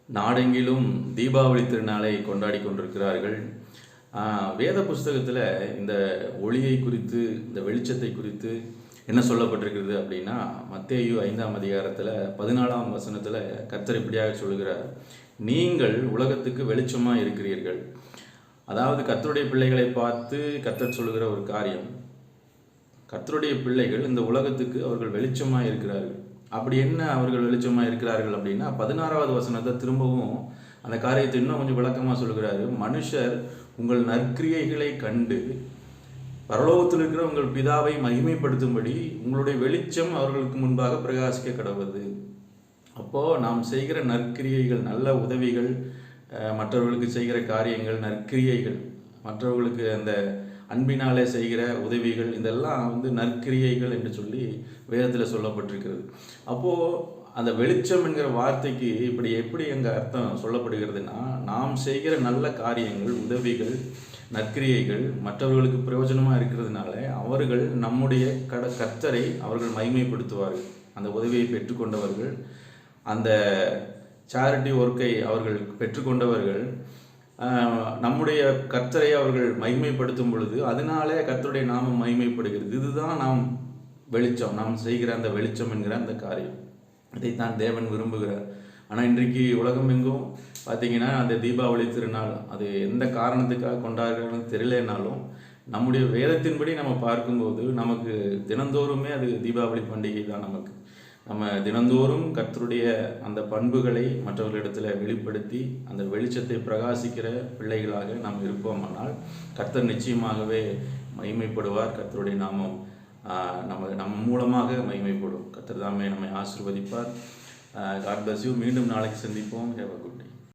நாடெங்கிலும் தீபாவளி திருநாளை கொண்டாடி கொண்டிருக்கிறார்கள். வேத புஸ்தகத்தில் இந்த ஒளியை குறித்து, இந்த வெளிச்சத்தை குறித்து என்ன சொல்லப்பட்டிருக்கிறது அப்படின்னா, மத்தேயு 5ஆம் அதிகாரத்தில் 14ஆம் வசனத்தில் கர்த்தர் இப்படியாக சொல்கிறார், நீங்கள் உலகத்துக்கு வெளிச்சமாக இருக்கிறீர்கள். அதாவது கர்த்தருடைய பிள்ளைகளை பார்த்து கர்த்தர் சொல்லுகிற ஒரு காரியம், கர்த்தருடைய பிள்ளைகள் இந்த உலகத்துக்கு அவர்கள் வெளிச்சமாக இருக்கிறார்கள். அப்படி என்ன அவர்கள் வெளிச்சமாக இருக்கிறார்கள் அப்படின்னா, 16வது வசனத்தை திரும்பவும் அந்த காரியத்தை இன்னும் கொஞ்சம் விளக்கமாக சொல்கிறாரு. மனுஷர் உங்கள் நற்கிரியைகளை கண்டு பரலோகத்தில் இருக்கிற உங்கள் பிதாவை மகிமைப்படுத்தும்படி உங்களுடைய வெளிச்சம் அவர்களுக்கு முன்பாக பிரகாசிக்க கடவுது. அப்போது நாம் செய்கிற நற்கிரியைகள், நல்ல உதவிகள், மற்றவர்களுக்கு செய்கிற காரியங்கள், நற்கிரியைகள், மற்றவர்களுக்கு அந்த அன்பினாலே செய்கிற உதவிகள், இதெல்லாம் நற்கிரியைகள் என்று சொல்லி வேதத்தில் சொல்லப்பட்டிருக்கிறது. அப்போது அந்த வெளிச்சம் என்கிற வார்த்தைக்கு எப்படி எங்கள் அர்த்தம் சொல்லப்படுகிறதுனா, நாம் செய்கிற நல்ல காரியங்கள், உதவிகள், நற்கிரியைகள் மற்றவர்களுக்கு பிரயோஜனமாக இருக்கிறதுனால அவர்கள் நம்முடைய கர்த்தரை அவர்கள் மகிமைப்படுத்துவார்கள். அந்த உதவியை பெற்றுக்கொண்டவர்கள், அந்த சேரிட்டி ஒர்க்கை அவர்கள் பெற்றுக்கொண்டவர்கள் நம்முடைய கர்த்தரை அவர்கள் மகிமைப்படுத்தும் பொழுது அதனாலே கர்த்தருடைய நாமம் மகிமைப்படுகிறது. இதுதான் நாம் வெளிச்சம், நாம் செய்கிற அந்த வெளிச்சம் என்கிற அந்த காரியம். இதைத்தான் தேவன் விரும்புகிறார். ஆனால் இன்றைக்கு உலகம் எங்கும் பார்த்தீங்கன்னா அந்த தீபாவளி திருநாள் அது எந்த காரணத்துக்காக கொண்டாடுறாங்கன்னு தெரியலனாலும் நம்முடைய வேதத்தின்படி நம்ம பார்க்கும்போது நமக்கு தினந்தோறுமே அது தீபாவளி பண்டிகை தான். நம்ம தினந்தோறும் கர்த்தருடைய அந்த பண்புகளை மற்றவர்களிடத்தில் வெளிப்படுத்தி அந்த வெளிச்சத்தை பிரகாசிக்கிற பிள்ளைகளாக நாம் இருப்போமானால் கர்த்தர் நிச்சயமாகவே மகிமைப்படுவார். கர்த்தருடைய நாமம் நம்ம மூலமாக மகிமைப்படும். கர்த்தர் தாமே நம்மை ஆசீர்வதிப்பார். God bless you. மீண்டும் நாளைக்கு சந்திப்போம். Have a good day.